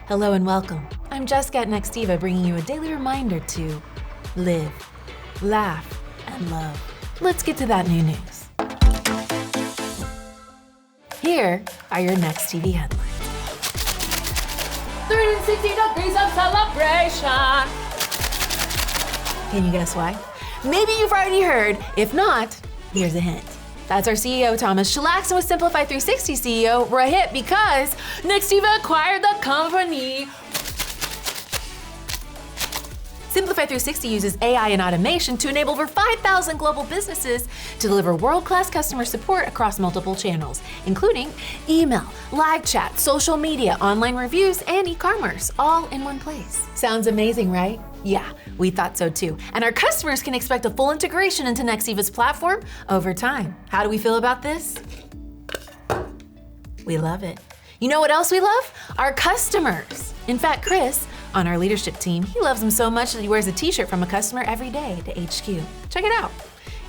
Hello and welcome. I'm Jessica at Nextiva, bringing you a daily reminder to live, laugh, and love. Let's get to that new news. Here are your NexTV headlines. 360 degrees of celebration. Can you guess why? Maybe you've already heard. If not, here's a hint. That's our CEO, Thomas. Chillaxing with Simplify 360 CEO, we're a hit because Nextiva acquired the company. Simplify 360 uses AI and automation to enable over 5,000 global businesses to deliver world-class customer support across multiple channels, including email, live chat, social media, online reviews, and e-commerce, all in one place. Sounds amazing, right? Yeah, we thought so too. And our customers can expect a full integration into Nextiva's platform over time. How do we feel about this? We love it. You know what else we love? Our customers. In fact, Chris, on our leadership team, he loves them so much that he wears a t-shirt from a customer every day to HQ. Check it out.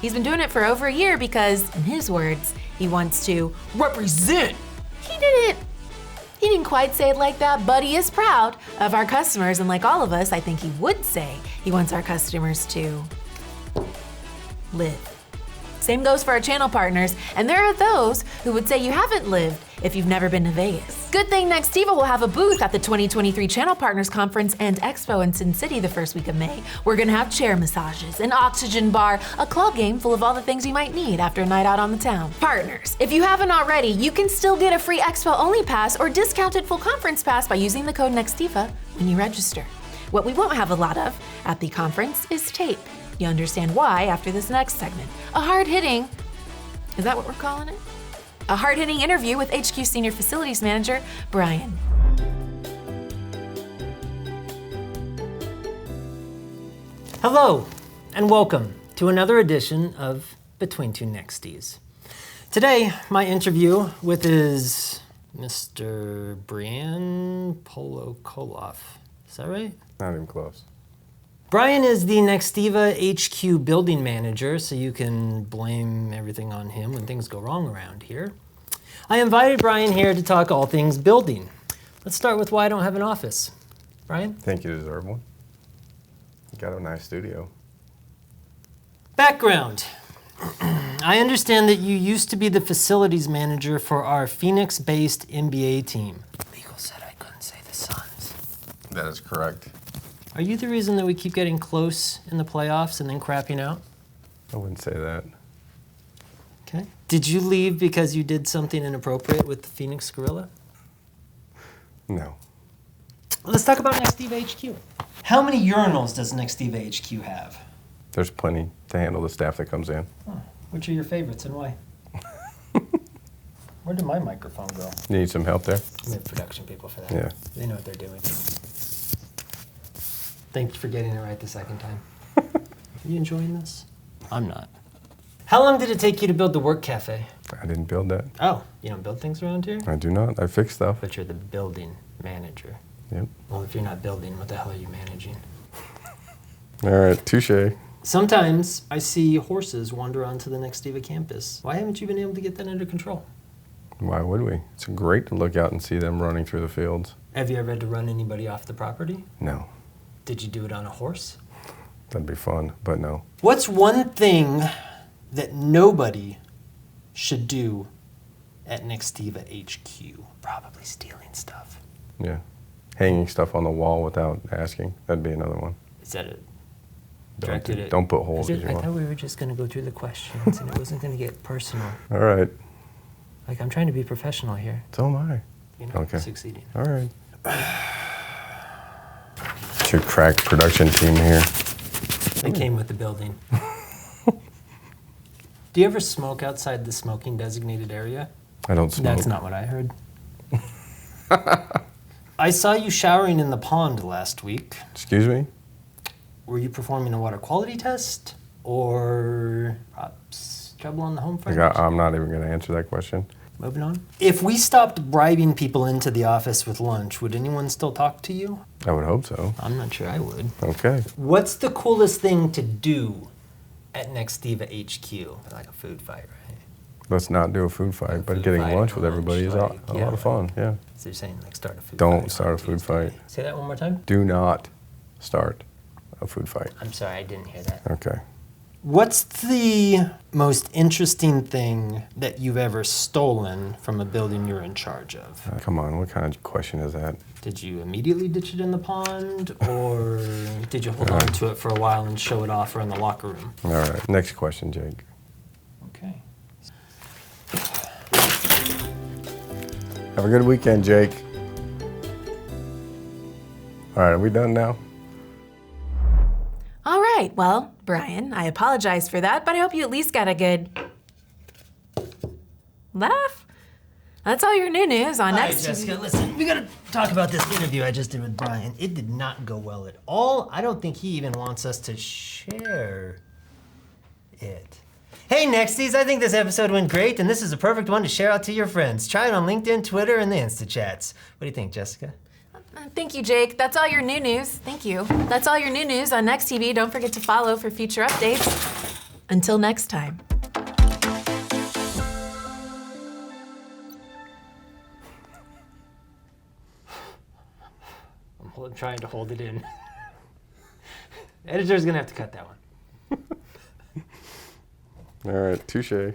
He's been doing it for over a year because, in his words, he wants to represent. He didn't quite say it like that, but he is proud of our customers, and like all of us, I think he would say he wants our customers to live. Same goes for our channel partners, and there are those who would say you haven't lived if you've never been to Vegas. Good thing Nextiva will have a booth at the 2023 Channel Partners Conference and Expo in Sin City the first week of May. We're gonna have chair massages, an oxygen bar, a club game full of all the things you might need after a night out on the town. Partners, if you haven't already, you can still get a free Expo only pass or discounted full conference pass by using the code NEXTIVA when you register. What we won't have a lot of at the conference is tape. You understand why after this next segment. A hard-hitting, is that what we're calling it? A hard-hitting interview with HQ Senior Facilities Manager, Brian. Hello, and welcome to another edition of Between Two Nexties. Today, my interview with is Mr. Brian Polokoloff. Is that right? Not even close. Brian is the Nextiva HQ building manager, so you can blame everything on him when things go wrong around here. I invited Brian here to talk all things building. Let's start with why I don't have an office. Brian? Think you deserve one. You got a nice studio. Background. I understand that you used to be the facilities manager for our Phoenix-based NBA team. Legal said I couldn't say the Suns. That is correct. Are you the reason that we keep getting close in the playoffs and then crapping out? I wouldn't say that. Okay. Did you leave because you did something inappropriate with the Phoenix Gorilla? No. Let's talk about Nextiva HQ. How many urinals does Nextiva HQ have? There's plenty to handle the staff that comes in. Oh, which are your favorites and why? Where did my microphone go? You need some help there? We have production people for that. Yeah. They know what they're doing. Thanks for getting it right the second time. Are you enjoying this? I'm not. How long did it take you to build the work cafe? I didn't build that. Oh, you don't build things around here? I do not. I fix stuff. But you're the building manager. Yep. Well, if you're not building, what the hell are you managing? All right, touche. Sometimes I see horses wander onto the Nextiva campus. Why haven't you been able to get that under control? Why would we? It's great to look out and see them running through the fields. Have you ever had to run anybody off the property? No. Did you do it on a horse? That'd be fun, but no. What's one thing that nobody should do at Nextiva HQ? Probably stealing stuff. Yeah. Hanging stuff on the wall without asking. That'd be another one. Is that it? Don't put holes as you I want. thought we were just going to go through the questions and it wasn't going to get personal. All right. Like, I'm trying to be professional here. So am I. You're not Okay. succeeding. All right. It's your crack production team here. They came with the building. Do you ever smoke outside the smoking designated area? I don't smoke. That's not what I heard. I saw you showering in the pond last week. Excuse me? Were you performing a water quality test or perhaps trouble on the home front? I'm not even going to answer that question. Moving on. If we stopped bribing people into the office with lunch, would anyone still talk to you? I would hope so. I'm not sure I would. Okay. What's the coolest thing to do at Nextiva HQ? Like a food fight, right? Let's not do a food fight, but food getting fight, lunch with everybody is a lunch, lot of fun, yeah. So you're saying like start a food fight? Don't start a food fight. Say that one more time? Do not start a food fight. I'm sorry, I didn't hear that. Okay. What's the most interesting thing that you've ever stolen from a building you're in charge of? Come on, what kind of question is that? Did you immediately ditch it in the pond, or did you hold on to it for a while and show it off or in the locker room? All right, next question, Jake. Okay. Have a good weekend, Jake. All right, are we done now? All right, well, Brian, I apologize for that, but I hope you at least got a good laugh. That's all your new news on All right, Nextv. Jessica, listen, we gotta talk about this interview I just did with Brian. It did not go well at all. I don't think he even wants us to share it. Hey, Nexties, I think this episode went great, and this is a perfect one to share out to your friends. Try it on LinkedIn, Twitter, and the InstaChats. What do you think, Jessica? Thank you, Jake. That's all your new news. Thank you. That's all your new news on NexTV. Don't forget to follow for future updates. Until next time. I'm trying to hold it in. Editor's gonna have to cut that one. All right, touche.